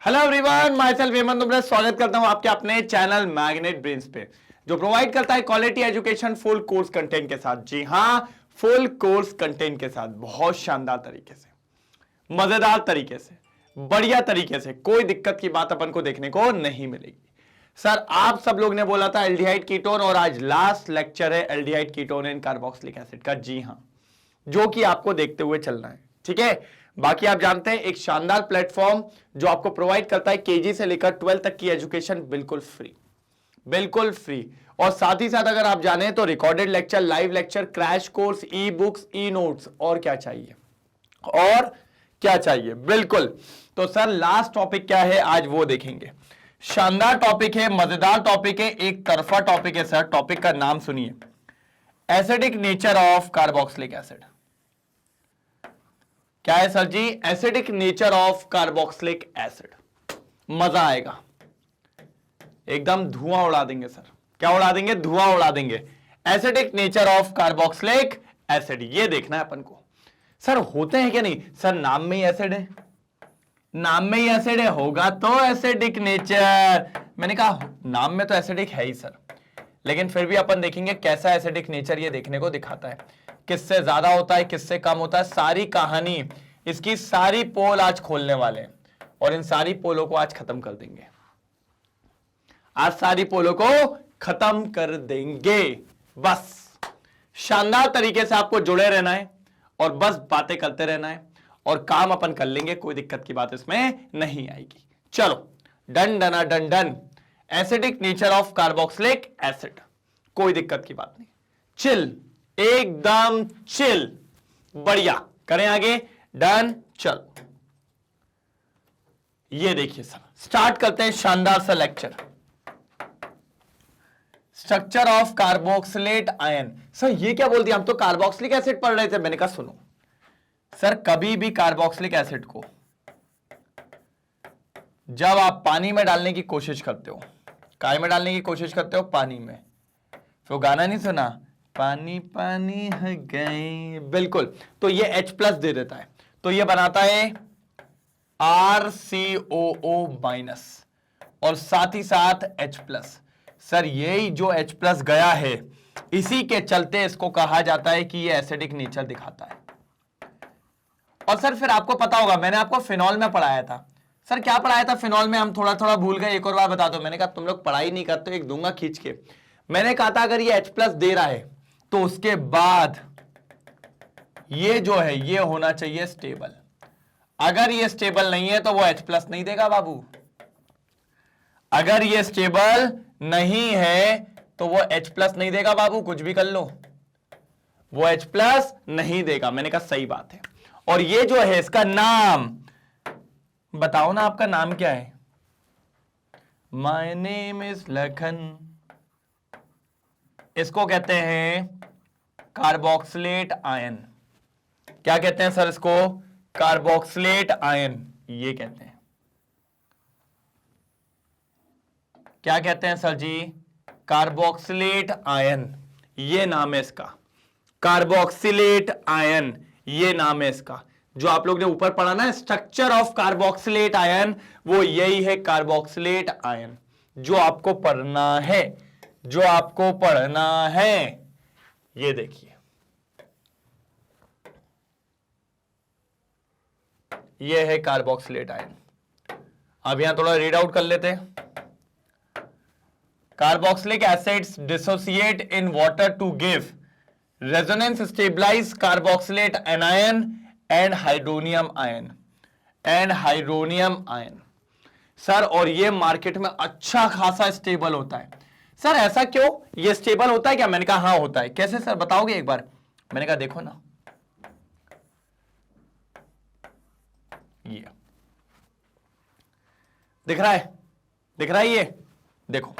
Hello everyone, my self Hemant Dubey स्वागत करता हूं आपके अपने चैनल मैग्नेट ब्रेन्स पे, जो प्रोवाइड करता है quality education full course content के साथ। जी हां, फुल कोर्स कंटेंट के साथ, बहुत शानदार तरीके से, मजेदार तरीके से, बढ़िया तरीके से, कोई दिक्कत की बात अपन को देखने को नहीं मिलेगी। सर आप सब लोग ने बोला था एल्डिहाइड कीटोन, और आज लास्ट लेक्चर है aldehyde ketone and carboxylic acid का। जी हां, जो कि आपको देखते हुए चलना है, ठीक है। बाकी आप जानते हैं एक शानदार प्लेटफॉर्म जो आपको प्रोवाइड करता है केजी से लेकर 12 तक की एजुकेशन बिल्कुल फ्री, बिल्कुल फ्री। और साथ ही साथ अगर आप जाने तो recorded lecture, live lecture, crash course, e books, e notes, और क्या चाहिए, और क्या चाहिए, बिल्कुल। तो सर लास्ट टॉपिक क्या है आज वो देखेंगे। शानदार टॉपिक है, मजेदार टॉपिक है, एक तरफा टॉपिक है। सर टॉपिक का नाम सुनिए, acidic nature of carboxylic acid. क्या है sir ji? Acidic nature of carboxylic acid. मजा आएगा, एकदम धुआं उड़ा देंगे सर। क्या उड़ा देंगे? धुआं उड़ा देंगे। Acidic nature of carboxylic acid, ये देखना है अपन को। सर होते हैं क्या? नहीं सर, नाम में ही एसिड है, नाम में ही एसिड है, होगा तो एसिडिक नेचर। मैंने कहा नाम में तो एसिडिक है ही सर, लेकिन फिर भी अपन देखेंगे कैसा एसिडिक नेचर ये देखने को दिखाता है, किससे ज्यादा होता है, किससे कम होता है। सारी कहानी, इसकी सारी पोल आज खोलने वाले हैं, और इन सारी पोलों को आज खत्म कर देंगे। आज सारी पोलों को खत्म कर देंगे। बस शानदार तरीके से आपको जुड़े रहना है, और बस बातें करते रहना है, और काम अपन कर लेंगे, कोई दिक्कत की बात इसमें नहीं आएगी। चलो डन डना done done. Acidic nature of carboxylic acid, कोई दिक्कत की बात नहीं, चिल, एकदम चिल, बढ़िया। करें आगे, डन। चलो ये देखिए सर, स्टार्ट करते हैं शानदार सा lecture. Structure of carboxylate ion. Sir ये क्या बोल दिया, हम तो कार्बोक्सिलिक एसिड पढ़ रहे थे। मैंने कहा सुनो सर, कभी भी कार्बोक्सिलिक एसिड को जब आप पानी में डालने की कोशिश करते हो, काय में डालने की कोशिश करते हो? पानी में। तो गाना नहीं सुना, पानी पानी है गए, बिल्कुल। तो ये H+ दे देता है, तो ये बनाता है RCOO माइनस, और साथ ही साथ H+। सर यही जो H+ गया है, इसी के चलते इसको कहा जाता है कि ये एसिडिक नेचर दिखाता है। और सर फिर आपको पता होगा, मैंने आपको फिनॉल में पढ़ाया था। सर क्या पढ़ाया था फिनॉल में? हम थोड़ा थोड़ा भूल गए, एक और बार बता दो। मैंने कहा तुम लोग पढ़ाई नहीं करते, एक दूंगा खींच के। मैंने कहा था अगर ये H+ दे रहा है तो उसके बाद ये जो है ये होना चाहिए स्टेबल। अगर ये स्टेबल नहीं है तो वो H+ नहीं देगा बाबू। अगर ये स्टेबल नहीं है तो वो H+ नहीं देगा बाबू, कुछ भी कर लो, वो H+ नहीं देगा। मैंने कहा सही बात है। और ये जो है इसका नाम बताओ ना, आपका नाम क्या है? My name is Lakhan. इसको कहते हैं कार्बोक्सिलेट आयन। क्या कहते हैं सर इसको? कार्बोक्सिलेट आयन, ये कहते हैं। क्या कहते हैं सर जी? कार्बोक्सिलेट आयन, ये नाम है इसका। कार्बोक्सिलेट आयन, ये नाम है इसका। जो आप लोग ने ऊपर पढ़ा ना स्ट्रक्चर ऑफ कार्बोक्सिलेट आयन, वो यही है कार्बोक्सिलेट आयन, जो आपको पढ़ना है, जो आपको पढ़ना है। ये देखिए, ये है कार्बोक्सिलेट आयन। अब यहां थोड़ा रीड आउट कर लेते हैं। Carboxylic acids dissociate in water to give resonance stabilise carboxylate anion and hydronium ion, and hydronium ion. Sir और ये मार्केट में अच्छा खासा स्टेबल होता है। सर ऐसा क्यों? ये स्टेबल होता है क्या? मैंने कहा हाँ होता है। कैसे सर बताओगे एक बार? मैंने कहा देखो ना, ये दिख रहा है, दिख रहा है, ये देखो,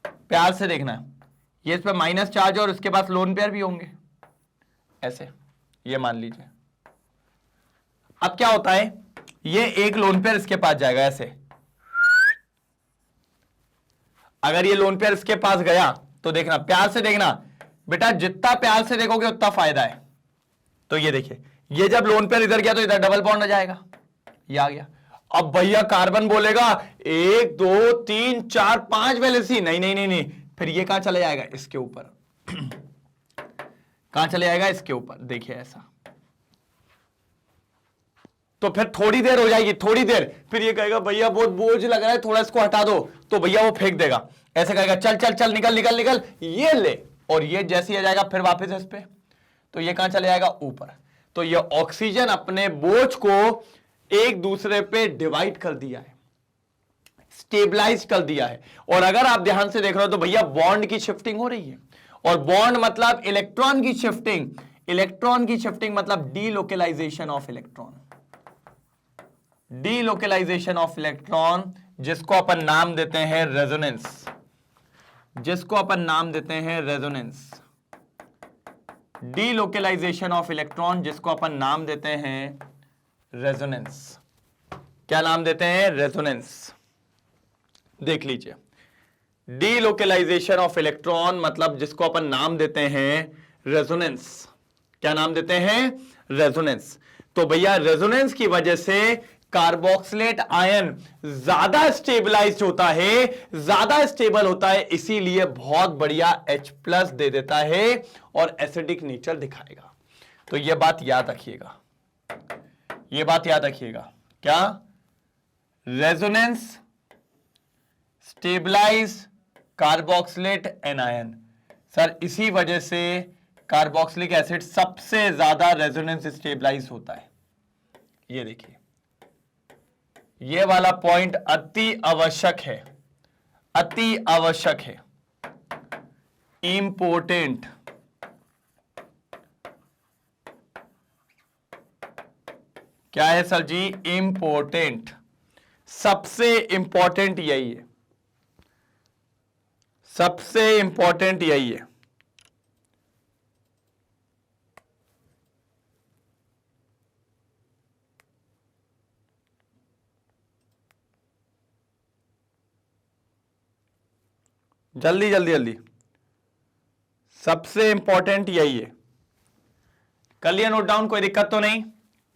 प्यार से देखना है। ये इस पे माइनस चार्ज और उसके पास लोन पेयर भी होंगे, ऐसे, ये मान लीजिए। अब क्या होता है, ये एक लोन पेयर इसके पास जाएगा ऐसे। अगर ये लोन पेयर इसके पास गया तो देखना, प्यार से देखना बेटा, जितना प्यार से देखोगे उतना फायदा है। तो ये देखिए, ये जब लोन पेयर इधर गया तो इधर डबल बॉन्ड आ जाएगा, ये आ गया। अब भैया कार्बन बोलेगा 1 2 3 4 5 वैलेंसी, नहीं नहीं नहीं नहीं, फिर ये कहां चले जाएगा, इसके ऊपर। कहां चले जाएगा, इसके ऊपर। देखिए ऐसा, तो फिर थोड़ी देर हो जाएगी, थोड़ी देर, फिर ये कहेगा भैया बहुत बोझ लग रहा है, थोड़ा इसको हटा दो, तो भैया वो फेंक देगा, ऐसे कहेगा चल चल चल निकल निकल निकल, ये ले, और ये जैसे ही आ जाएगा फिर वापस इस पे, तो ये कहां चले जाएगा, ऊपर। तो ये ऑक्सीजन अपने बोझ को एक दूसरे पे डिवाइड कर दिया है, स्टेबलाइज कर दिया है। और अगर आप ध्यान से देख रहे हो तो भैया बॉन्ड की शिफ्टिंग हो रही है, और बॉन्ड मतलब इलेक्ट्रॉन की शिफ्टिंग, इलेक्ट्रॉन की शिफ्टिंग मतलब delocalisation of electron, delocalisation of electron, जिसको अपन नाम देते हैं रेजोनेंस, जिसको अपन नाम देते हैं रेजोनेंस, डीलोकेलाइजेशन ऑफ इलेक्ट्रॉन, जिसको अपन नाम देते हैं रेजोनेंस। क्या नाम देते हैं, रेजोनेंस। देख लीजिए, डीलोकेलाइजेशन ऑफ इलेक्ट्रॉन मतलब जिसको अपन नाम देते हैं रेजोनेंस। क्या नाम देते हैं, रेजोनेंस। तो भैया रेजोनेंस की वजह से कार्बोक्सिलेट आयन ज्यादा स्टेबलाइज्ड होता है, ज्यादा स्टेबल होता है, इसीलिए बहुत बढ़िया H+ दे देता है और एसिडिक नेचर दिखाएगा। तो यह बात याद रखिएगा, यह बात याद रखिएगा। क्या, resonance stabilise carboxylate anion. Sir इसी वजह से कार्बोक्सिलिक एसिड सबसे ज्यादा रेजोनेंस स्टेबलाइज होता है। ये देखिए, ये वाला पॉइंट अति आवश्यक है, अति आवश्यक है, इंपोर्टेंट। क्या है सर जी, इंपोर्टेंट, सबसे इंपॉर्टेंट यही है, सबसे इंपॉर्टेंट यही है। जल्दी जल्दी जल्दी, सबसे इंपॉर्टेंट यही है। कर लिया नोट डाउन, कोई दिक्कत तो नहीं,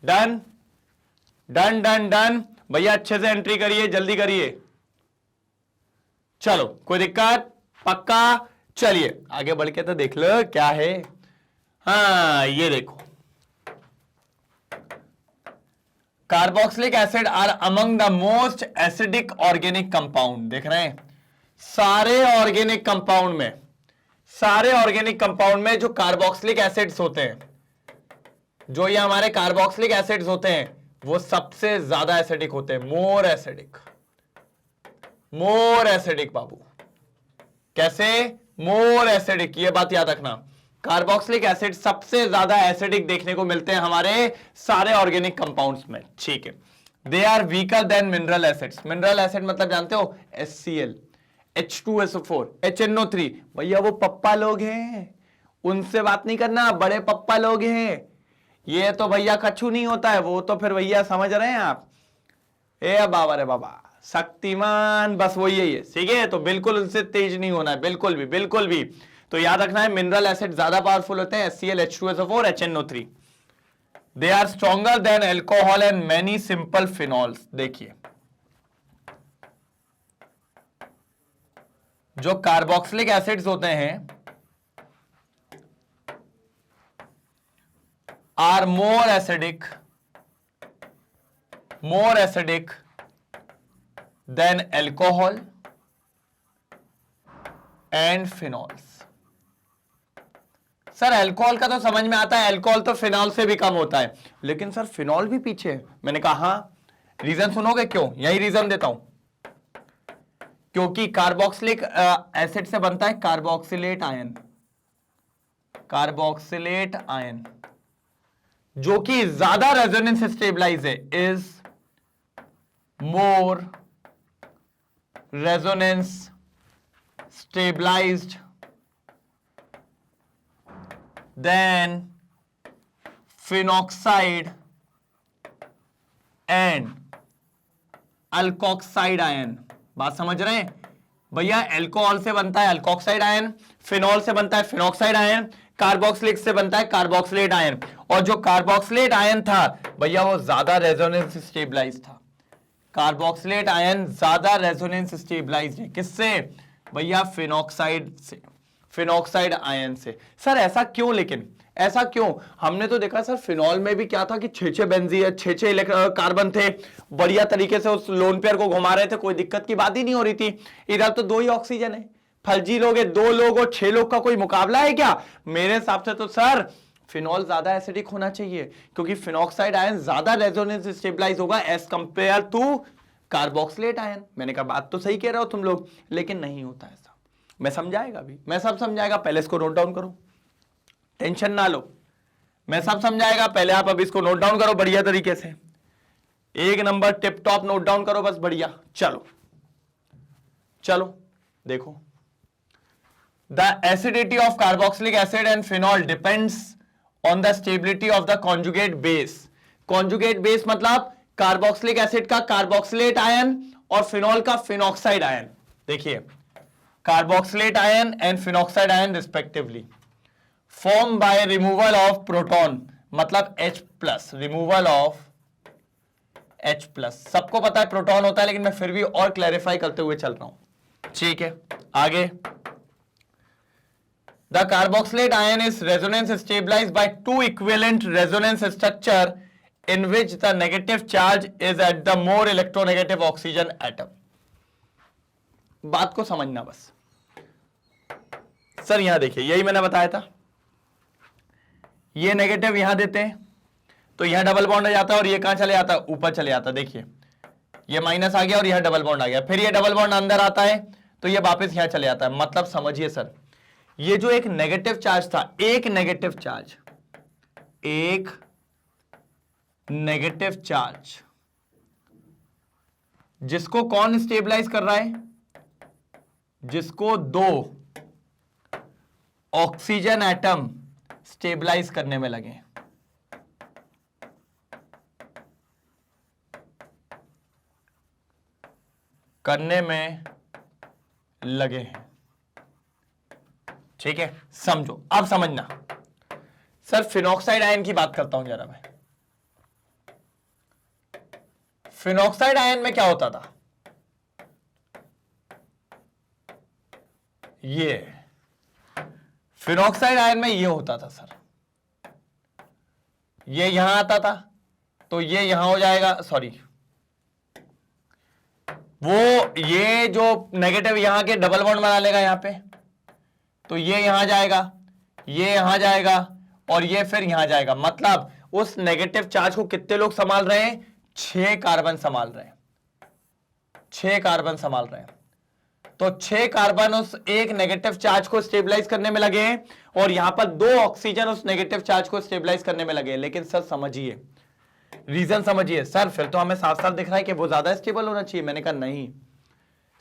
डन डन डन डन। भैया अच्छे से एंट्री करिए, जल्दी करिए, चलो कोई दिक्कत, पक्का। चलिए आगे बढ़ के तो देख लो क्या है। हाँ ये देखो, carboxylic acid are among the most acidic organic compound. देख रहे हैं, सारे ऑर्गेनिक कंपाउंड में, सारे ऑर्गेनिक कंपाउंड में जो कार्बोक्सिलिक एसिड्स होते हैं, जो ये हमारे कार्बोक्सिलिक एसिड्स होते हैं, वो सबसे ज्यादा एसिडिक होते हैं, मोर एसिडिक, मोर एसिडिक बाबू। कैसे, मोर एसिडिक, ये बात याद रखना। कार्बोक्सिलिक एसिड सबसे ज्यादा एसिडिक देखने को मिलते हैं हमारे सारे ऑर्गेनिक कंपाउंड्स में, ठीक है। They are weaker than mineral acids. Mineral acid मतलब जानते हो, HCl, H2SO4, HNO3। भैया वो पप्पा लोग हैं, उनसे बात नहीं करना, बड़े पप्पा लोग हैं। ये तो भैया कछु नहीं होता है, वो तो फिर भैया समझ रहे हैं आप, ए बाबा रे बाबा, शक्तिमान, बस वही है, ठीक है। तो बिल्कुल उनसे तेज नहीं होना है, बिल्कुल भी, बिल्कुल भी। तो याद रखना है, मिनरल एसिड ज्यादा पावरफुल होते हैं, HCl, H2SO4, HNO3। They are stronger than alcohol and many simple phenols. देखिए, जो कार्बोक्सिलिक एसिड्स होते हैं are more acidic than alcohol and phenols. Sir alcohol का तो समझ में आता है, अल्कोहल तो फिनॉल से भी कम होता है, लेकिन सर फिनॉल भी पीछे है। मैंने कहा हाँ, रीजन सुनोगे क्यों, यही रीजन देता हूं। क्योंकि कार्बोक्सिलिक एसिड से बनता है कार्बोक्सिलेट आयन, कार्बोक्सिलेट आयन, जो कि ज्यादा रेजोनेंस स्टेबलाइज है, is more resonance stabilised than phenoxide and alkoxide ion. बात समझ रहे हैं भैया, अल्कोहल से बनता है अल्कोक्साइड आयन, फिनॉल से बनता है फिनॉक्साइड आयन, कार्बोक्सिलिक से बनता है कार्बोक्सिलेट आयन। और जो कार्बोक्सिलेट आयन था भैया, वो ज्यादा रेजोनेंस स्टेबलाइज था। कार्बोक्सिलेट आयन ज्यादा रेजोनेंस स्टेबलाइज्ड है किससे भैया, फिनॉक्साइड से, फिनॉक्साइड आयन से। सर ऐसा क्यों, लेकिन ऐसा क्यों? हमने तो देखा सर फिनॉल में भी क्या था कि 6 बेंजीन 6 कार्बन थे, बढ़िया तरीके से उस लोन पेयर को घुमा रहे थे, कोई दिक्कत की बात ही नहीं हो रही थी। इधर तो 2 ही ऑक्सीजन है, फर्जी लोग है, 2 लोग और 6 लोग का कोई मुकाबला है क्या? मेरे हिसाब से तो सर फिनॉल ज्यादा एसिडिक होना चाहिए, क्योंकि फिनॉक्साइड आयन ज्यादा रेजोनेंस स्टेबलाइज होगा as compare to carboxylate ion. मैंने कहा बात तो सही कह रहे हो तुम लोग, लेकिन नहीं होता ऐसा। मैं समझाएगा भी, मैं सब समझाएगा, पहले इसको नोट डाउन करो, टेंशन ना लो, मैं सब समझाएगा, पहले आप अब इसको नोट डाउन करो बढ़िया तरीके से, 1 number tip top note down करो बस, बढ़िया। चलो चलो देखो, the acidity of carboxylic acid and phenol depends on the stability of the conjugate base. Conjugate base मतलब कार्बोक्सिलिक एसिड का कार्बोक्सिलेट आयन और फिनॉल का फिनॉक्साइड आयन। देखिए carboxylate ion and phenoxide ion respectively form by removal of proton, मतलब H+, removal of H+। सबको पता है proton होता है, लेकिन मैं फिर भी और क्लैरिफाई करते हुए चल रहा हूं, ठीक है। आगे, the carboxylate ion is resonance stabilised by 2 equivalent resonance structure in which the negative charge is at the more electronegative oxygen atom। बात को समझना बस सर, यहां देखिए यही मैंने बताया था, ये नेगेटिव यहां देते हैं तो यहां डबल बॉन्ड आ जाता है और ये कहां चले जाता है, ऊपर चले जाता है। देखिए ये माइनस आ गया और यहां डबल बॉन्ड आ गया, फिर ये डबल बॉन्ड अंदर आता है तो ये वापस यहां चले जाता है। मतलब समझिए सर, ये जो एक नेगेटिव चार्ज था, एक नेगेटिव चार्ज, एक नेगेटिव चार्ज जिसको कौन स्टेबलाइज कर रहा है, जिसको 2 ऑक्सीजन एटम स्टेबलाइज करने में लगे, करने में लगे हैं, ठीक है। समझो, अब समझना सर, फिनॉक्साइड आयन की बात करता हूं जरा मैं। फिनॉक्साइड आयन में क्या होता था, ये फिनॉक्साइड आयन में ये होता था सर, ये यहां आता था तो ये यहां हो जाएगा, सॉरी वो ये जो नेगेटिव यहां के डबल बॉन्ड बना लेगा यहां पे, तो ये यहां जाएगा, ये यहां जाएगा और ये फिर यहां जाएगा। मतलब उस नेगेटिव चार्ज को कितने लोग संभाल रहे हैं, 6 कार्बन संभाल रहे हैं, 6 कार्बन संभाल रहे हैं। तो 6 कार्बन उस एक नेगेटिव चार्ज को स्टेबलाइज करने में लगे हैं और यहां पर 2 ऑक्सीजन उस नेगेटिव चार्ज को स्टेबलाइज करने में लगे हैं। लेकिन सर समझिए, रीजन समझिए सर, फिर तो हमें साफ साफ दिख रहा है कि वो ज्यादा स्टेबल होना चाहिए। मैंने कहा नहीं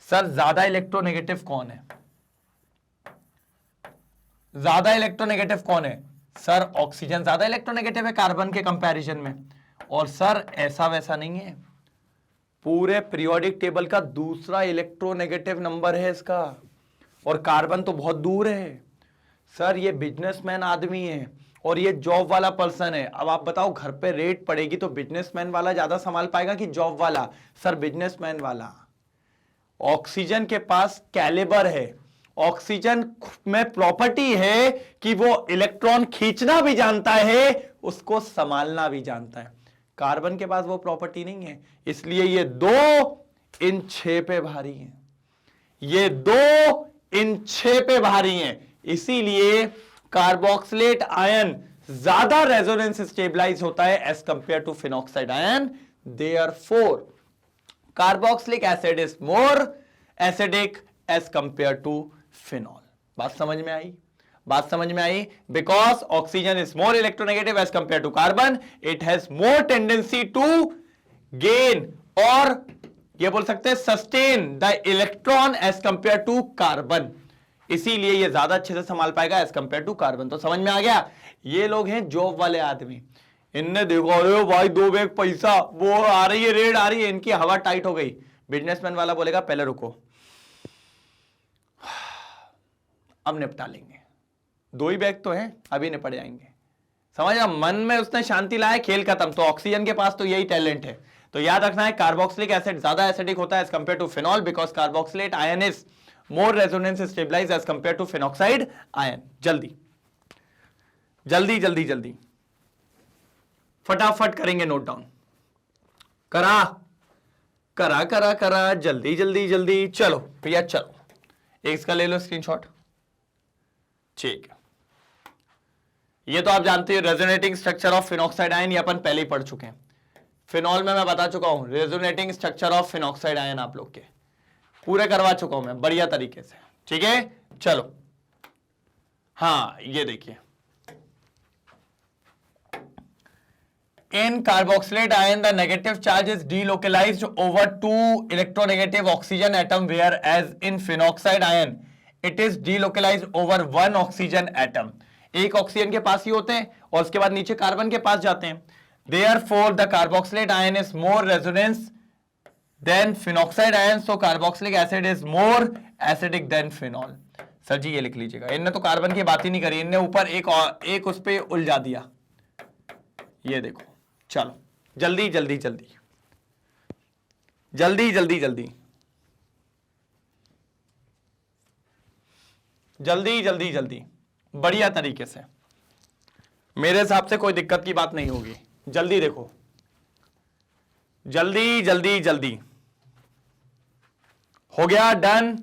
सर, ज्यादा इलेक्ट्रोनेगेटिव कौन है, ज्यादा इलेक्ट्रोनेगेटिव कौन है सर, ऑक्सीजन ज्यादा इलेक्ट्रोनेगेटिव है कार्बन के कंपैरिजन में। और सर ऐसा वैसा नहीं है, पूरे पीरियोडिक टेबल का दूसरा इलेक्ट्रोनेगेटिव नंबर है इसका, और कार्बन तो बहुत दूर है सर। ये बिजनेसमैन आदमी है और ये जॉब वाला पर्सन है। अब आप बताओ, घर पे रेट पड़ेगी तो बिजनेसमैन वाला ज्यादा संभाल पाएगा कि जॉब वाला? सर बिजनेसमैन वाला। ऑक्सीजन के पास कैलिबर है, ऑक्सीजन में प्रॉपर्टी है कि वो इलेक्ट्रॉन खींचना भी जानता है, उसको संभालना भी जानता है। कार्बन के पास वो प्रॉपर्टी नहीं है, इसलिए ये 2 इन 6 पे भारी है, ये 2 इन 6 पे भारी है। इसीलिए कार्बोक्सिलेट आयन ज्यादा रेजोनेंस स्टेबलाइज होता है as compare to phenoxide ion. Therefore carboxylic acid is more acidic as compare to phenol. बात समझ में आई? बात समझ में आई? Because oxygen is more electronegative as compare to carbon, it has more tendency to gain और ये बोल सकते हैं sustain the electron as compare to carbon. इसीलिए ये ज्यादा अच्छे से संभाल पाएगा एज कंपेयर टू कार्बन। तो समझ में आ गया? ये लोग हैं जॉब वाले आदमी, इनने देखो अरे भाई 2 बैग पैसा, वो आ रही है, रेड आ रही है, इनकी हवा टाइट हो गई। बिजनेसमैन वाला बोलेगा पहले रुको, अब निपटा लेंगे, 2 ही बैग तो हैं, अभी निपट जाएंगे। समझ, मन में उसने शांति लाया, खेल खत्म। तो ऑक्सीजन के पास तो यही टैलेंट है। तो याद रखना है कार्बोक्सिलिक एसिड ज्यादा एसिडिक होता है as compare to phenol, because carboxylate ion is more resonance stabilise as compare to phenoxide ion. जल्दी जल्दी जल्दी जल्दी फटाफट करेंगे नोट डाउन। करा करा करा करा, जल्दी जल्दी जल्दी। चलो भैया चलो, एक इसका ले लो स्क्रीनशॉट। ठीक है, ये तो आप जानते हो resonating structure of phenoxide ion, ये अपन पहले ही पढ़ चुके हैं। फिनॉल में मैं बता चुका हूं resonating structure of phenoxide ion, आप लोग के पूरे करवा चुका हूं मैं बढ़िया तरीके से। ठीक है चलो, हाँ ये देखिए, in carboxylate ion the negative charge is delocalized over two electronegative oxygen atom, whereas in phenoxide ion it is delocalized over one oxygen atom। एक ऑक्सीजन के पास ही होते हैं और उसके बाद नीचे कार्बन के पास जाते हैं। Therefore the carboxylate ion is more resonance than phenoxide ion, so carboxylic acid is more acidic than phenol। Sir ji ये लिख लीजिएगा, इनने तो कार्बन की बात ही नहीं करी, इनने ऊपर एक उस पे उलझा दिया। ये देखो, चलो जल्दी जल्दी जल्दी जल्दी जल्दी जल्दी जल्दी जल्दी जल्दी, बढ़िया तरीके से। मेरे हिसाब से कोई दिक्कत की बात नहीं होगी। जल्दी देखो, जल्दी जल्दी जल्दी। हो गया डन?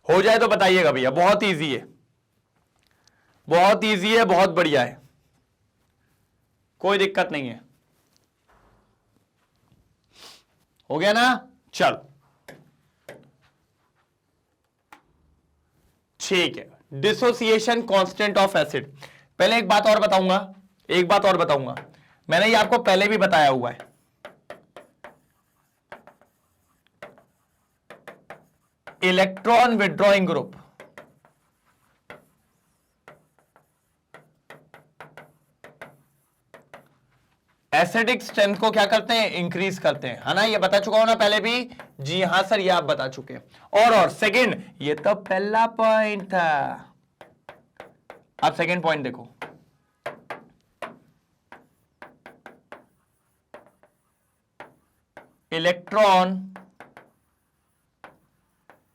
हो जाए तो बताइएगा भैया। बहुत इजी है, बहुत इजी है, बहुत बढ़िया है, कोई दिक्कत नहीं है। हो गया ना? चलो ठीक है। Dissociation constant of acid. पहले एक बात और बताऊंगा, एक बात और बताऊंगा, मैंने ये आपको पहले भी बताया हुआ है। Electron withdrawing group, acidic strength को क्या करते हैं? इंक्रीज करते हैं, है ना? ये बता चुका हूं ना पहले भी? जी हां सर, ये आप बता चुके हैं। और सेकंड, ये तो पहला पॉइंट था, आप सेकंड पॉइंट देखो। Electron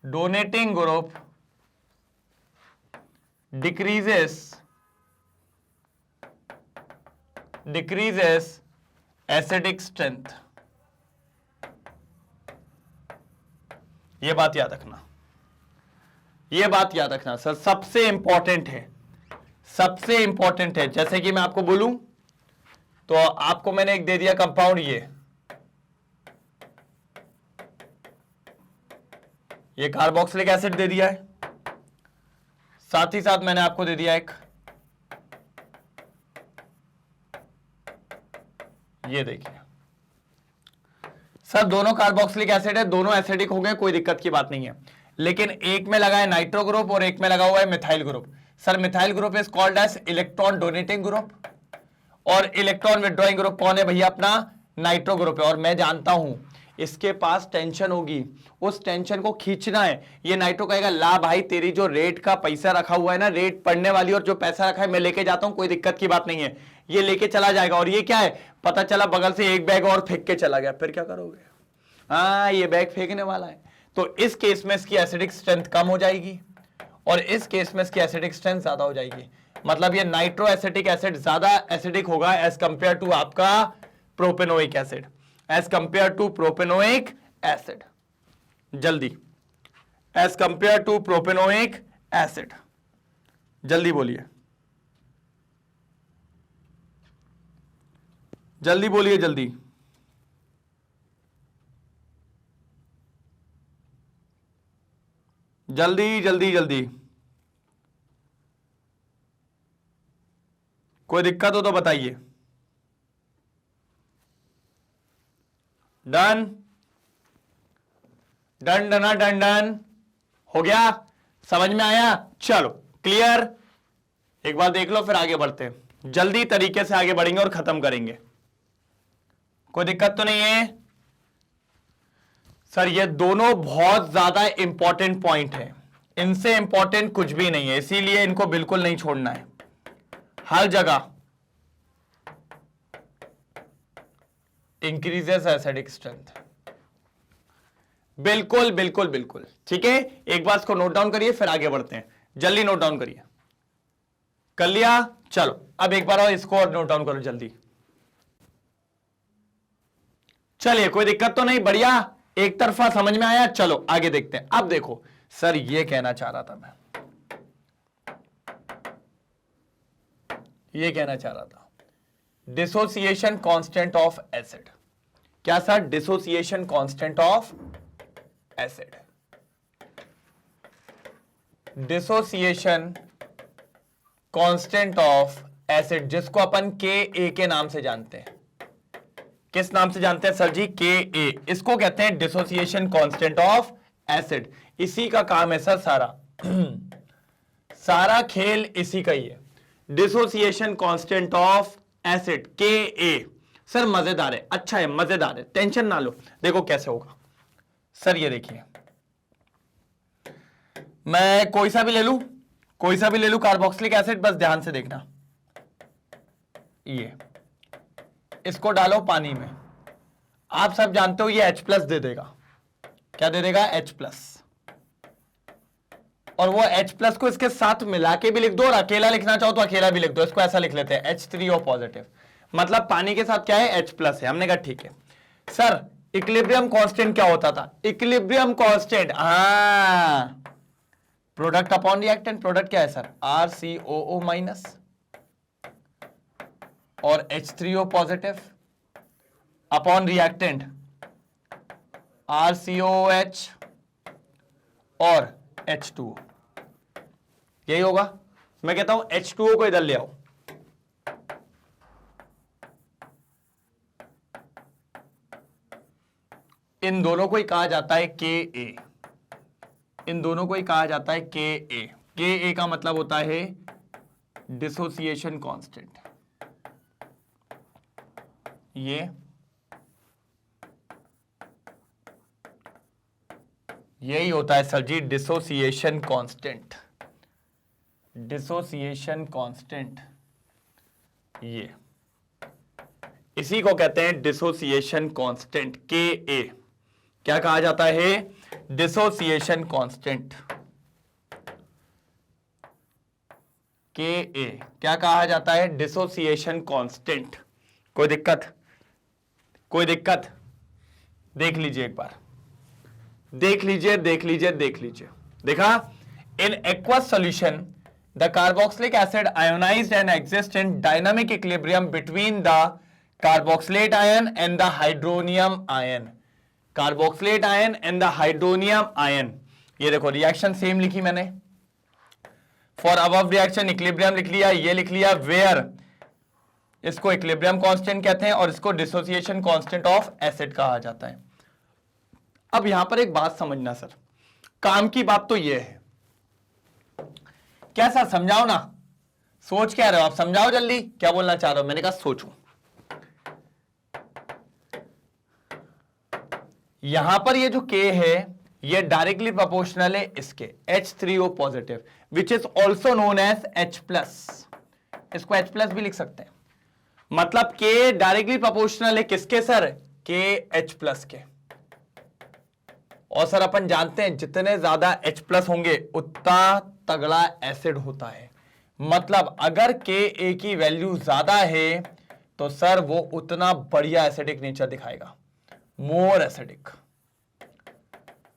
donating group decreases acidic strength. ये बात याद रखना, ये बात याद रखना सर, सबसे इंपॉर्टेंट है, सबसे इंपॉर्टेंट है। जैसे कि मैं आपको बोलूं तो आपको मैंने एक दे दिया कंपाउंड, ये कार्बोक्सिलिक एसिड दे दिया है, साथ ही साथ मैंने आपको दे दिया एक, ये देखिए सर, दोनों कार्बोक्सिलिक एसिड है, दोनों एसिडिक हो गए, कोई दिक्कत की बात नहीं है। लेकिन एक में लगा है नाइट्रो ग्रुप और एक में लगा हुआ है methyl group. Sir methyl group is called as electron donating group, और इलेक्ट्रॉन विड्रॉइंग ग्रुप कौन है भैया? अपना नाइट्रो ग्रुप है। और मैं जानता हूं इसके पास टेंशन होगी, उस टेंशन को खींचना है। ये नाइट्रो कहेगा ला भाई, तेरी जो रेट का पैसा रखा हुआ है ना, रेट पड़ने वाली, और जो पैसा रखा है मैं लेके जाता हूं, कोई दिक्कत की बात नहीं है। ये लेके चला जाएगा। और ये क्या है, पता चला बगल से एक बैग और फेंक के चला गया, फिर क्या करोगे? हाँ, ये बैग फेंकने वाला है। तो इस केस में इसकी एसिडिक स्ट्रेंथ कम हो जाएगी और इस केस में इसकी एसिडिक स्ट्रेंथ ज्यादा हो जाएगी। मतलब ये नाइट्रो एसिटिक एसिड ज्यादा एसिडिक होगा एज कंपेयर टू आपका propanoic acid, as compare to propanoic acid. जल्दी, as compare to propanoic acid, जल्दी बोलिए, जल्दी बोलिए, जल्दी। जल्दी जल्दी जल्दी, कोई दिक्कत हो तो बताइए। Done done done done done, हो गया? समझ में आया? चलो क्लियर? एक बार देख लो फिर आगे बढ़ते हैं। जल्दी तरीके से आगे बढ़ेंगे और खत्म करेंगे, कोई दिक्कत तो नहीं है? सर ये दोनों बहुत ज्यादा इंपॉर्टेंट पॉइंट है, इनसे इंपॉर्टेंट कुछ भी नहीं है, इसीलिए इनको बिल्कुल नहीं छोड़ना है। हर जगह इंक्रीजेस एसिडिक स्ट्रेंथ। बिल्कुल बिल्कुल बिल्कुल ठीक है। एक बार इसको नोट डाउन करिए, फिर आगे बढ़ते हैं। जल्दी नोट डाउन करिए। कर लिया? चलो अब एक बार और इसको और नोट डाउन करो जल्दी। चलिए कोई दिक्कत तो नहीं, बढ़िया, एक तरफा समझ में आया। चलो आगे देखते हैं। अब देखो सर, ये कहना चाह रहा था मैं, ये कहना चाह रहा था, डिसोसिएशन कांस्टेंट ऑफ एसिड। क्या sir? Dissociation constant of acid, dissociation constant of acid, जिसको अपन के ए के नाम से जानते हैं। किस नाम से जानते हैं सर जी? के ए। इसको कहते हैं डिसोसिएशन कांस्टेंट ऑफ एसिड। इसी का काम है सर सारा सारा खेल इसी का ही है, डिसोसिएशन कांस्टेंट ऑफ एसिड, के ए। सर मजेदार है, अच्छा है, मजेदार है, टेंशन ना लो। देखो कैसे होगा सर, ये देखिए, मैं कोई सा भी ले लूं, कोई सा भी ले लूं कार्बोक्सिलिक एसिड, बस ध्यान से देखना। ये इसको डालो पानी में, आप सब जानते हो ये H+ दे देगा। क्या दे देगा? H+। और वो H+ को इसके साथ मिला के भी लिख दो, और अकेला लिखना चाहो तो अकेला भी लिख दो। इसको ऐसा लिख लेते हैं H3O पॉजिटिव, मतलब पानी के साथ क्या है? H+ है। हमने कहा ठीक है सर, इक्विलिब्रियम कांस्टेंट क्या होता था? इक्विलिब्रियम कांस्टेंट, हाँ, प्रोडक्ट अपॉन रिएक्टेंट। प्रोडक्ट क्या है सर? RCOO- और H3O positive upon reactant RCOOH और H2O। यही होगा। मैं कहता हूं H2O को इधर ले आओ, इन दोनों को ही कहा जाता है Ka। इन दोनों को ही कहा जाता है Ka। Ka का मतलब होता है डिसोसिएशन कांस्टेंट। ये यही होता है सर जी डिसोसिएशन कांस्टेंट। डिसोसिएशन कांस्टेंट, ये इसी को कहते हैं डिसोसिएशन कांस्टेंट, Ka। क्या कहा जाता है? Dissociation constant, Ka। क्या कहा जाता है? Dissociation constant. कोई दिक्कत? कोई दिक्कत? देख लीजिए एक बार, देख लीजिए, देख लीजिए, देख लीजिए। देखा? In aqueous solution the carboxylic acid ionised and exist in dynamic equilibrium between the carboxylate ion and the hydronium ion. Carboxylate ion and the hydronium ion. ये देखो रिएक्शन सेम लिखी मैंने, फॉर अबव रिएक्शन इक्विलिब्रियम लिख लिया, ये लिख लिया, where इसको इक्विलिब्रियम कांस्टेंट कहते हैं और इसको डिसोसिएशन कांस्टेंट ऑफ एसिड कहा जाता है। अब यहां पर एक बात समझना सर, काम की बात तो ये है। क्या सर समझाओ ना? सोच क्या रहे हो आप? समझाओ जल्दी, क्या बोलना चाह रहे हो? मैंने कहा सोचो। यहां पर ये जो K है ये डायरेक्टली प्रोपोर्शनल है इसके H3O positive, which is also known as H+। इसको H+ भी लिख सकते हैं। मतलब K डायरेक्टली प्रोपोर्शनल है किसके सर? K H+ के। और सर अपन जानते हैं जितने ज्यादा H+ होंगे उतना तगड़ा एसिड होता है। मतलब अगर Ka की वैल्यू ज्यादा है तो सर वो उतना बढ़िया एसिडिक नेचर दिखाएगा, मोर एसिडिक,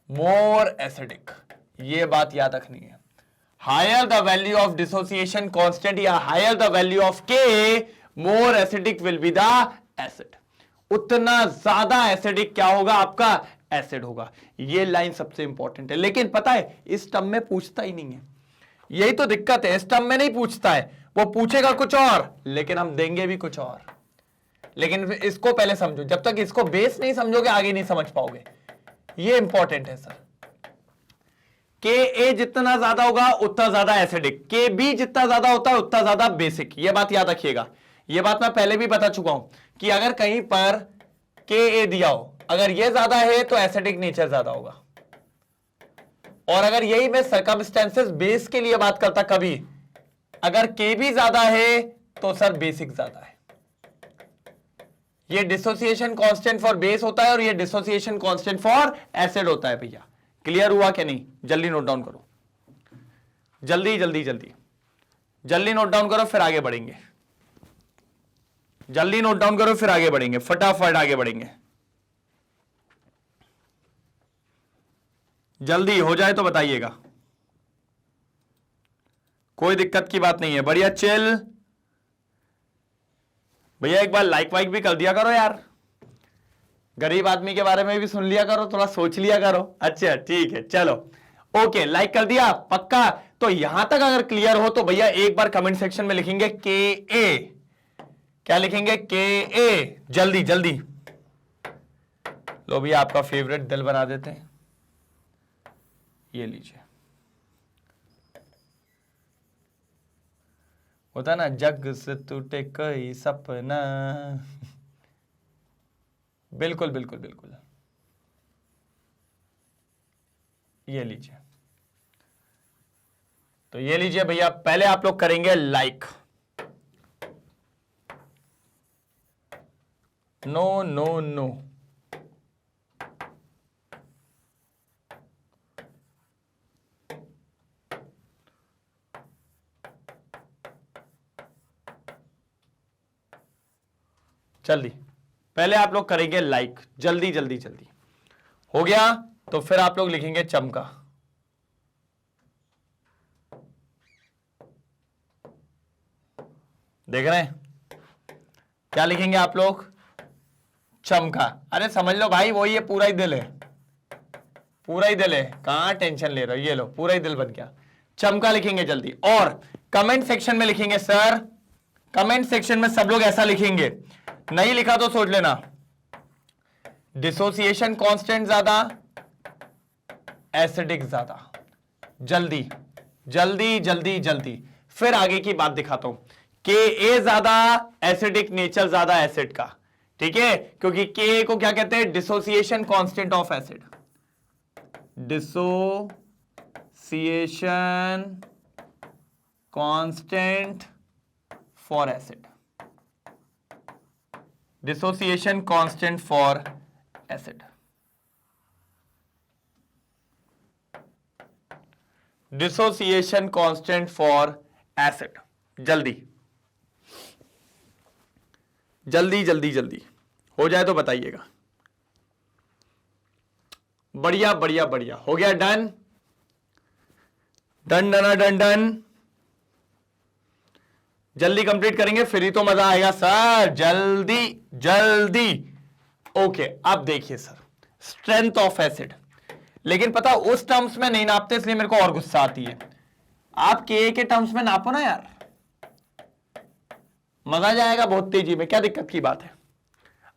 मोर एसिडिक। ये बात याद रखनी है। Higher the value of dissociation constant या higher the value of K, more acidic will be the acid. उतना ज्यादा एसिडिक क्या होगा? आपका एसिड होगा। ये लाइन सबसे इंपॉर्टेंट है। लेकिन पता है इस टर्म में पूछता ही नहीं है, यही तो दिक्कत है। इस टर्म में नहीं पूछता है, वो पूछेगा कुछ और लेकिन हम देंगे भी कुछ और। लेकिन इसको पहले समझो, जब तक इसको बेस नहीं समझोगे आगे नहीं समझ पाओगे। ये इंपॉर्टेंट है सर। Ka जितना ज्यादा होगा उतना ज्यादा एसिडिक, Kb जितना ज्यादा होता है उतना ज्यादा बेसिक। ये बात याद रखिएगा। ये बात मैं पहले भी बता चुका हूं कि अगर कहीं पर Ka दिया हो, अगर ये ज्यादा है तो एसिडिक नेचर ज्यादा होगा। और अगर यही मैं सर्कमस्टेंसेस बेस के लिए बात करता कभी, अगर Kb ज्यादा है तो सर बेसिक ज्यादा है। ये डिसोसिएशन कांस्टेंट फॉर बेस होता है और ये डिसोसिएशन कांस्टेंट फॉर एसिड होता है भैया। क्लियर हुआ कि नहीं? जल्दी नोट डाउन करो, जल्दी जल्दी जल्दी जल्दी नोट डाउन करो, फिर आगे बढ़ेंगे। जल्दी नोट डाउन करो, फिर आगे बढ़ेंगे, फटाफट आगे बढ़ेंगे। जल्दी हो जाए तो बताइएगा, कोई दिक्कत की बात नहीं है। बढ़िया चिल भैया, एक बार लाइक वाइक भी कर दिया करो यार, गरीब आदमी के बारे में भी सुन लिया करो, थोड़ा सोच लिया करो। अच्छा ठीक है, चलो ओके, लाइक कर दिया पक्का। तो यहां तक अगर क्लियर हो तो भैया एक बार कमेंट सेक्शन में लिखेंगे के ए। क्या लिखेंगे? के ए। जल्दी जल्दी लो भैया, आपका फेवरेट दिल बना देते हैं, ये लीजिए। होता ना, जग से टूटे कोई सपना। बिल्कुल बिल्कुल बिल्कुल, ये लीजिए। तो ये लीजिए भैया, पहले आप लोग करेंगे लाइक। नो नो नो, जल्दी पहले आप लोग करेंगे लाइक, जल्दी जल्दी जल्दी। हो गया तो फिर आप लोग लिखेंगे चमका। देख रहे हैं क्या लिखेंगे आप लोग? चमका। अरे समझ लो भाई, वही है, पूरा ही दिल है, पूरा ही दिल है, कहां टेंशन ले रहे हो? ये लो, पूरा ही दिल बन गया। चमका लिखेंगे जल्दी। और कमेंट सेक्शन में लिखेंगे सर, कमेंट सेक्शन में सब लोग ऐसा लिखेंगे, नहीं लिखा तो सोच लेना, डिसोसिएशन कांस्टेंट ज्यादा, एसिडिक ज्यादा। जल्दी जल्दी जल्दी जल्दी, फिर आगे की बात दिखाता हूं। के ए ज्यादा, एसिडिक नेचर ज्यादा एसिड का, ठीक है, क्योंकि के ए को क्या कहते हैं? Dissociation constant of acid. Dissociation constant for acid, dissociation constant for acid, dissociation constant for acid. जल्दी जल्दी जल्दी जल्दी हो जाए तो बताइएगा। बढ़िया बढ़िया बढ़िया, हो गया done done done done done. जल्दी कंप्लीट करेंगे फिर ही तो मजा आएगा सर, जल्दी जल्दी। ओके, अब देखिए सर, स्ट्रेंथ ऑफ एसिड, लेकिन पता उस टर्म्स में नहीं नापते, इसलिए मेरे को और गुस्सा आती है। आप के टर्म्स में नापो ना यार, मजा जाएगा बहुत तेजी में, क्या दिक्कत की बात है?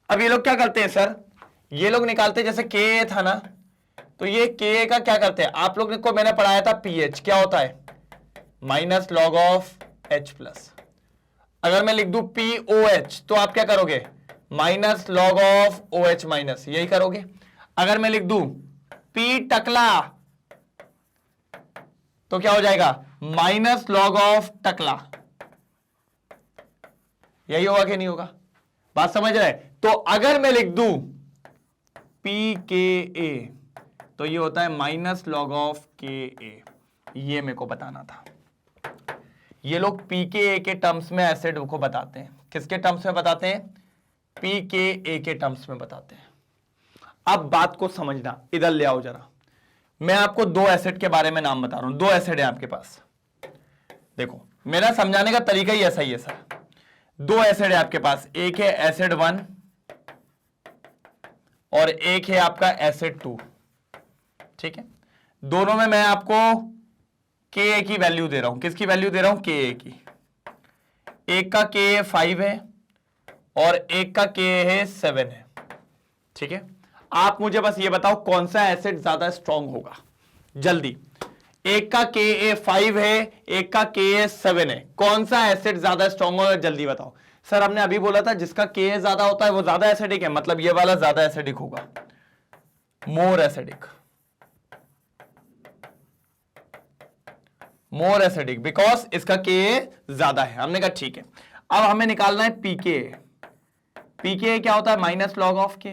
अब ये लोग क्या करते हैं सर, ये लोग निकालते हैं, जैसे के था ना, तो ये के का क्या करते हैं आप लोग को? मैंने पढ़ाया था पीएच क्या होता है, minus log of H plus. अगर मैं लिख दूं POH तो आप क्या करोगे? Minus log of OH minus, यही करोगे। अगर मैं लिख दूं P टकला तो क्या हो जाएगा? माइनस लॉग ऑफ टकला, यही होगा कि नहीं होगा? बात समझ रहे? तो अगर मैं लिख दूं PKA तो ये होता है माइनस लॉग ऑफ KA, ये मेरे को बताना था। ये लोग PKA के टर्म्स में एसिड को बताते हैं। किसके टर्म्स में बताते हैं? PKA के टर्म्स में बताते हैं। अब बात को समझना, इधर ले आओ जरा। मैं आपको दो एसिड के बारे में नाम बता रहा हूं, दो एसिड है आपके पास। देखो मेरा समझाने का तरीका ही ऐसा ही है सर। दो एसिड है आपके पास, एक है एसिड 1 और एक है आपका एसिड 2, ठीक है। दोनों में मैं आपको के की वैल्यू दे रहा हूं। किसकी वैल्यू दे रहा हूं? के की। एक का के 5 है और एक का के है 7 है, ठीक है। आप मुझे बस ये बताओ कौन सा एसिड ज्यादा स्ट्रांग होगा, जल्दी। एक का के 5 है, एक का के 7 है, कौन सा एसिड ज्यादा स्ट्रांग होगा, जल्दी बताओ। सर हमने अभी बोला था जिसका के ज्यादा होता है वो ज्यादा एसिडिक है, मतलब ये वाला ज्यादा एसिडिक होगा, more acidic, more acidic, because इसका के ज्यादा है। हमने कहा ठीक है। अब हमें निकालना है पीके। पीके क्या होता है? माइनस लॉग ऑफ के,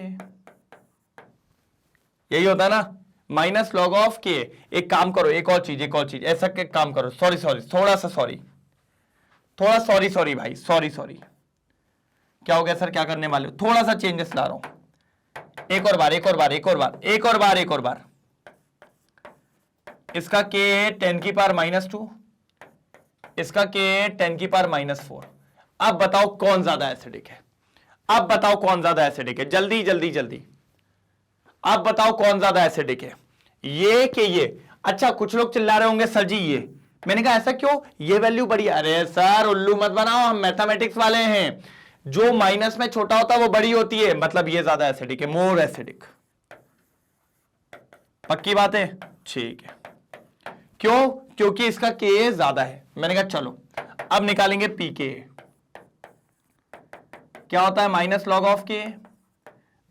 यही होता है ना, माइनस लॉग ऑफ के। एक काम करो, एक और चीज ऐसा के काम करो, सॉरी थोड़ा सॉरी भाई, सॉरी क्या हो गया सर? क्या करने वाले हो? थोड़ा सा चेंजेस ला रहा हूं। एक और बार इसका के 10 की पावर -2, इसका के 10 की पावर -4। अब बताओ कौन ज्यादा एसिडिक है? जल्दी अब बताओ कौन ज्यादा एसिडिक है, ये कि ये? अच्छा, कुछ लोग चिल्ला रहे होंगे सर जी ये। मैंने कहा ऐसा क्यों, ये वैल्यू बड़ी? अरे सर उल्लू मत बनाओ, हम मैथमेटिक्स वाले हैं। जो माइनस में छोटा होता है वो बड़ी होती है, मतलब ये ज्यादा एसिडिक है, मोर एसिडिक। पक्की बात है? ठीक है। क्यों? क्योंकि इसका के ज्यादा है। मैंने कहा चलो अब निकालेंगे पीके। क्या होता है? माइनस लॉग ऑफ के,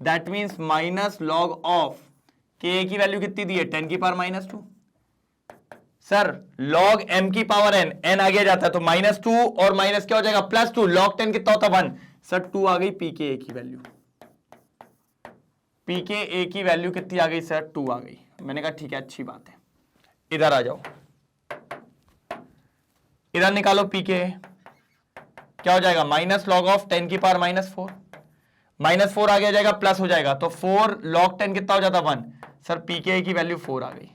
that means minus log of के की वैल्यू कितनी दी है? 10 की पावर -2। सर लॉग m की पावर n, n आगे जाता है तो -2 और माइनस क्या हो जाएगा? +2। लॉग 10 कितना होता है? 1। सर 2 आ गई पीके की वैल्यू। पीके की वैल्यू कितनी आ गई सर? 2 आ गई। मैंने कहा ठीक है, अच्छी बात है। इधर आ जाओ, इधर निकालो पीके। क्या हो जाएगा? माइनस लॉग ऑफ 10 की पावर -4, -4 आगे जाएगा, प्लस हो जाएगा, तो 4 log 10 कितना हो जाता? 1। सर पीके की वैल्यू 4 आ गई।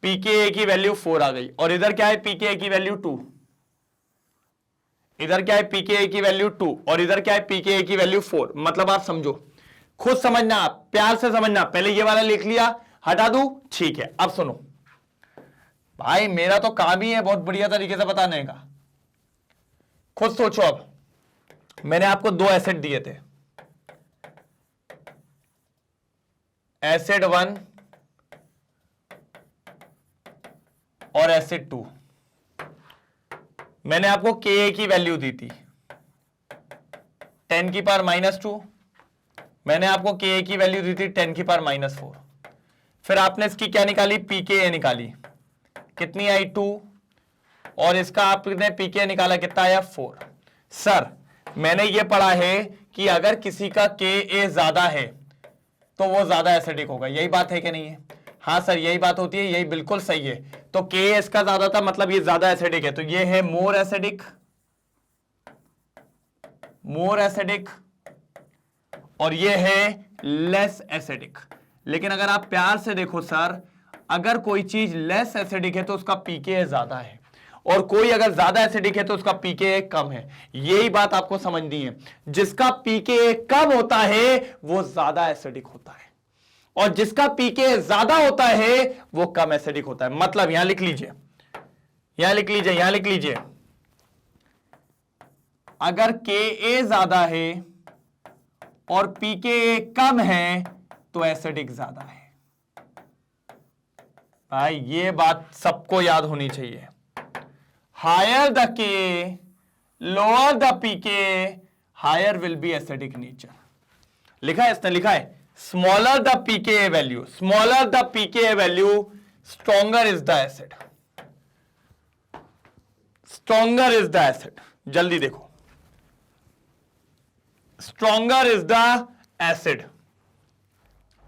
पीके की वैल्यू 4 आ गई। और इधर क्या है? पीके की वैल्यू 2। इधर क्या है? पीके की वैल्यू 2 और इधर क्या है? पीके की वैल्यू 4। मतलब आप समझो, खुद समझना, आप प्यार से समझना। पहले ये वाला लिख लिया, हटा दूं? ठीक है। अब सुनो भाई, मेरा तो काम ही है बहुत बढ़िया तरीके से बताने का। खुद सोचो। अब मैंने आपको 2 एसिड दिए थे, एसिड 1 और एसिड 2। मैंने आपको के की वैल्यू दी थी 10 की पावर -2, मैंने आपको के की वैल्यू दी थी 10 की पावर -4। फिर आपने इसकी क्या निकाली? पीके निकाली। कितनी आई? 2। और इसका आपने पीके निकाला, कितना आया? 4। सर मैंने ये पढ़ा है कि अगर किसी का के ज्यादा है तो वो ज्यादा एसिडिक होगा। यही बात है कि नहीं है? हाँ सर यही बात होती है, यही बिल्कुल सही है। तो के इसका ज्यादा था, मतलब ये ज्यादा एसिडिक है, तो ये है मोर एसिडिक। और ये है लेस एसिडिक। लेकिन अगर आप प्यार से देखो सर, अगर कोई चीज लेस एसिडिक है तो उसका पीके ज्यादा है, और कोई अगर ज्यादा एसिडिक है तो उसका पीके कम है। यही बात आपको समझनी है। जिसका पीके कम होता है वो ज्यादा एसिडिक होता है, और जिसका पीके ज्यादा होता है वो कम एसिडिक होता है। मतलब यहां लिख लीजिए, अगर के ज्यादा है और पीके कम है तो एसिडिक ज्यादा है। भाई ये बात सबको याद होनी चाहिए। Higher the K, lower the pK, higher will be acidic nature. लिखा है, इसने लिखा है smaller the pK value, stronger is the acid, जल्दी देखो, स्ट्रॉन्गर इज द एसिड।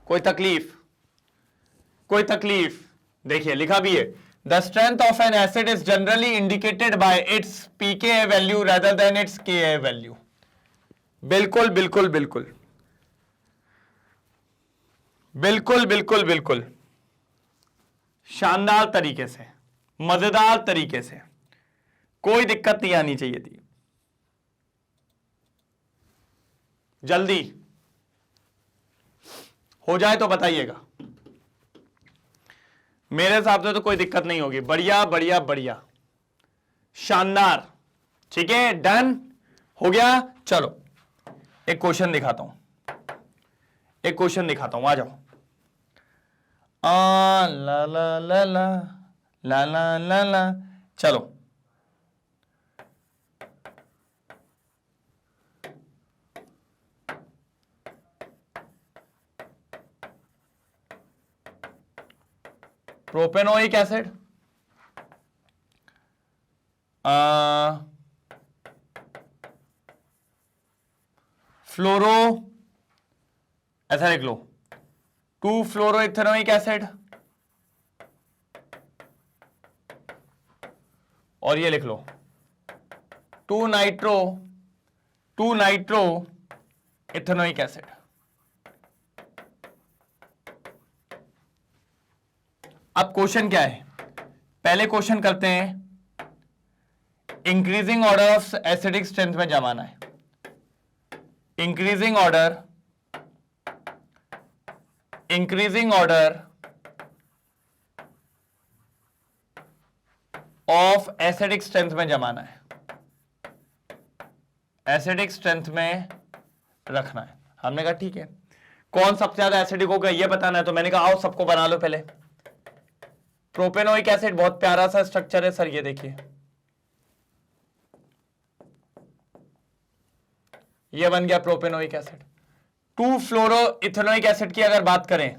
कोई तकलीफ? देखिए लिखा भी है, the strength of an acid is generally indicated by its pK value rather than its K value. बिल्कुल शानदार तरीके से, मजेदार तरीके से, कोई दिक्कत नहीं आनी चाहिए थी। जल्दी हो जाए तो बताइएगा, मेरे हिसाब से तो कोई दिक्कत नहीं होगी। बढ़िया, शानदार। ठीक है, डन हो गया। चलो एक क्वेश्चन दिखाता हूं, आ जाओ। ला ला ला ला ला ला ला ला। चलो प्रोपेनोइक एसिड, फ्लोरो, ऐसा लिख लो 2 फ्लोरोइथेनोइक एसिड, और ये लिख लो 2 नाइट्रो इथेनोइक एसिड। अब क्वेश्चन क्या है, पहले क्वेश्चन करते हैं, increasing order of acidic strength में जमाना है। Increasing order of acidic strength में जमाना है, एसिडिक स्ट्रेंथ में रखना है। हमने कहा ठीक है, कौन सबसे ज्यादा एसिडिक होगा ये बताना है, तो मैंने कहा आओ सबको बना लो पहले। प्रोपेनोइक एसिड बहुत प्यारा सा स्ट्रक्चर है सर, ये देखिए ये बन गया propanoic acid. 2 fluoro ethanoic acid की अगर बात करें,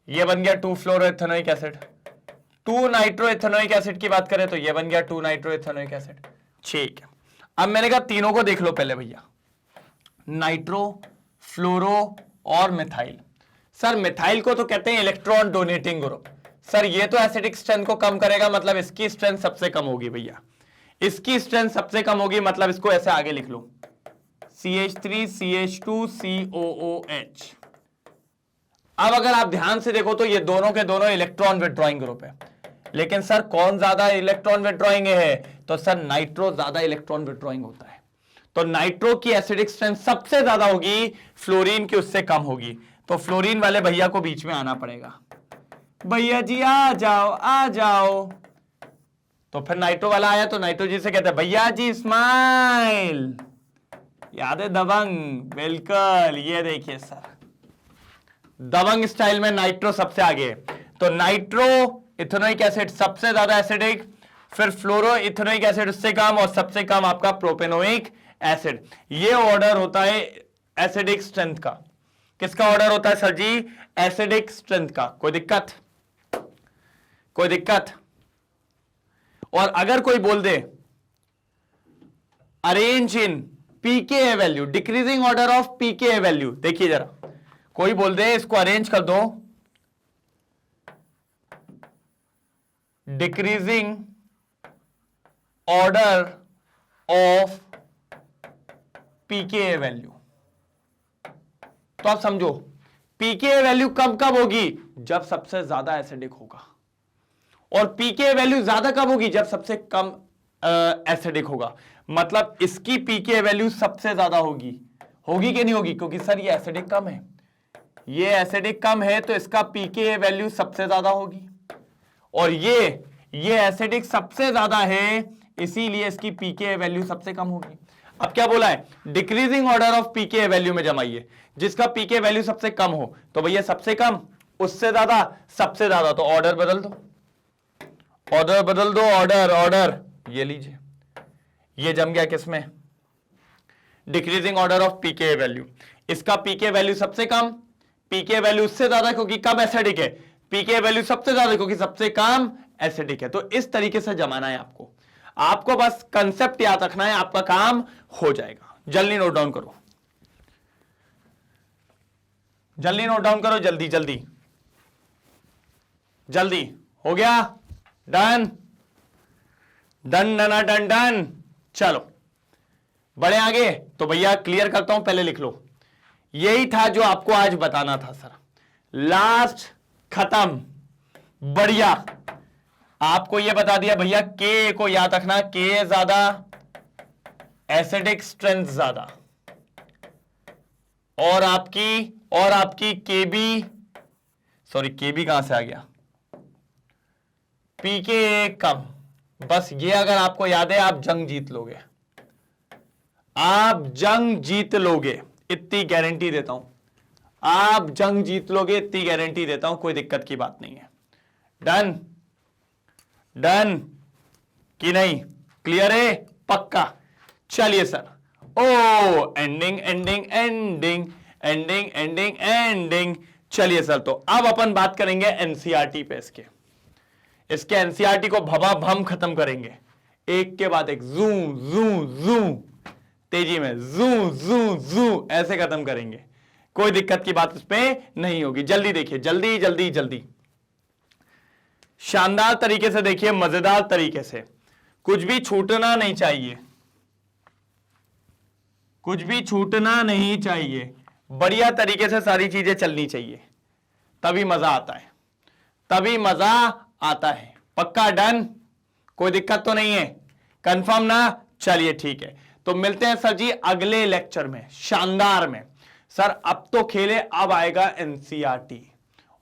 ये बन गया 2 fluoro ethanoic acid. 2 nitro ethanoic acid की बात करें तो ये बन गया 2 नाइट्रो इथेनोइक एसिड। ठीक है, अब मैंने कहा तीनों को देख लो पहले भैया, नाइट्रो, फ्लोरो और मिथाइल। सर मिथाइल को तो कहते हैं इलेक्ट्रॉन डोनेटिंग ग्रुप। सर ये तो एसिडिक स्ट्रेंथ को कम करेगा, मतलब इसकी स्ट्रेंथ सबसे कम होगी भैया, इसकी स्ट्रेंथ सबसे कम होगी, मतलब इसको ऐसे आगे लिख लो CH3 CH2 COOH। अब अगर आप ध्यान से देखो तो ये दोनों के दोनों इलेक्ट्रॉन विथड्रॉइंग ग्रुप है, लेकिन सर कौन ज्यादा इलेक्ट्रॉन विथड्रॉइंग है, तो सर नाइट्रो ज्यादा इलेक्ट्रॉन विथड्रॉइंग होता है। तो नाइट्रो की एसिडिक स्ट्रेंथ सबसे ज्यादा होगी, फ्लोरीन की उससे कम होगी। तो फ्लोरीन वाले भैया को बीच में आना पड़ेगा, भैया जी आ जाओ आ जाओ। तो फिर नाइट्रो वाला आया तो नाइट्रो जी से कहते हैं भैया जी स्माइल, याद है दबंग, बिल्कुल। ये देखिए सर दबंग स्टाइल में नाइट्रो सबसे आगे। तो नाइट्रो इथेनोइक एसिड सबसे ज्यादा एसिडिक, फिर फ्लोरो इथेनोइक एसिड उससे कम, और सबसे कम आपका प्रोपेनोइक एसिड। ये ऑर्डर होता है एसिडिक स्ट्रेंथ का। किसका ऑर्डर होता है सर जी? एसिडिक स्ट्रेंथ का। कोई दिक्कत? कोई दिक्कत? और अगर कोई बोल दे arrange in pK value, decreasing order of pK value, देखिए जरा, कोई बोल दे इसको अरेंज कर दो decreasing order of pK value, तो आप समझो पीके वैल्यू कब कब होगी? जब सबसे ज्यादा एसिडिक होगा। और पीके वैल्यू ज्यादा कब होगी? जब सबसे कम एसिडिक होगा। मतलब इसकी पीके वैल्यू सबसे ज्यादा होगी। होगी कि नहीं होगी? क्योंकि सर ये एसिडिक कम है, ये एसिडिक कम है, तो इसका पीके वैल्यू सबसे ज्यादा होगी। और ये एसिडिक सबसे ज्यादा है, इसीलिए इसकी पीके वैल्यू सबसे कम होगी। अब क्या बोला है? Decreasing order of pK value में जमाइए। जिसका पीके वैल्यू सबसे कम हो, तो भैया सबसे कम, उससे ज्यादा, सबसे ज्यादा, तो ऑर्डर बदल दो, ऑर्डर बदल दो, ऑर्डर ऑर्डर। ये लीजिए, ये जम गया किसमें? Decreasing order of pK value. इसका पीके वैल्यू सबसे कम, पीके वैल्यू उससे ज्यादा क्योंकि कम एसिडिक है, पीके वैल्यू सबसे ज्यादा क्योंकि सबसे कम एसिडिक है। तो इस तरीके से जमाना है आपको। आपको बस कंसेप्ट याद रखना है, आपका काम हो जाएगा। जल्दी नोट डाउन करो, जल्दी नोट डाउन करो, जल्दी जल्दी जल्दी। हो गया? Done done done done done. चलो बढ़े आगे। तो भैया क्लियर करता हूं, पहले लिख लो। यही था जो आपको आज बताना था सर। लास्ट खत्म, बढ़िया। आपको यह बता दिया भैया, के को याद रखना, के ज्यादा, एसिडिक स्ट्रेंथ ज्यादा, और आपकी केबी, सॉरी केबी कहां से आ गया, पीके कम। बस ये अगर आपको याद है, आप जंग जीत लोगे, आप जंग जीत लोगे, इतनी गारंटी देता हूं। आप जंग जीत लोगे, इतनी गारंटी देता हूं, कोई दिक्कत की बात नहीं है। डन डन कि नहीं? क्लियर है? पक्का? चलिए sir. O ending ending ending ending ending ending. चलिए सर, तो अब अपन बात करेंगे एनसीईआरटी पे। इसके एनसीईआरटी को भमा भम खत्म करेंगे, एक के बाद एक, जू जू जू तेजी में जू जू जू ऐसे खत्म करेंगे, कोई दिक्कत की बात इस पे नहीं होगी। जल्दी देखिए, जल्दी जल्दी जल्दी, शानदार तरीके से देखिए, मजेदार तरीके से, कुछ भी छूटना नहीं चाहिए, कुछ भी छूटना नहीं चाहिए, बढ़िया तरीके से सारी चीजें चलनी चाहिए, तभी मजा आता है, तभी मजा आता है। पक्का डन, कोई दिक्कत तो नहीं है, कंफर्म ना? चलिए ठीक है, तो मिलते हैं सर जी अगले लेक्चर में, शानदार में। सर अब तो खेले, अब आएगा एनसीईआरटी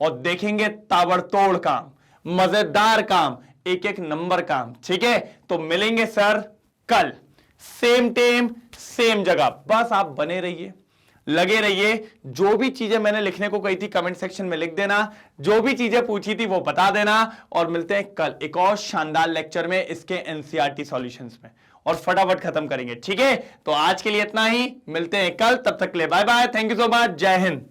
और देखेंगे ताबड़तोड़ काम, मजेदार काम, एक एक नंबर काम, ठीक है? तो मिलेंगे सर कल, सेम टाइम सेम जगह। बस आप बने रहिए, लगे रहिए, जो भी चीजें मैंने लिखने को कही थी कमेंट सेक्शन में लिख देना, जो भी चीजें पूछी थी वो बता देना, और मिलते हैं कल एक और शानदार लेक्चर में इसके एनसीईआरटी सॉल्यूशंस में, और फटाफट खत्म करेंगे, ठीक है? तो आज के लिए इतना ही, मिलते हैं कल, तब तक के लिए bye bye, thank you so much, जय हिंद।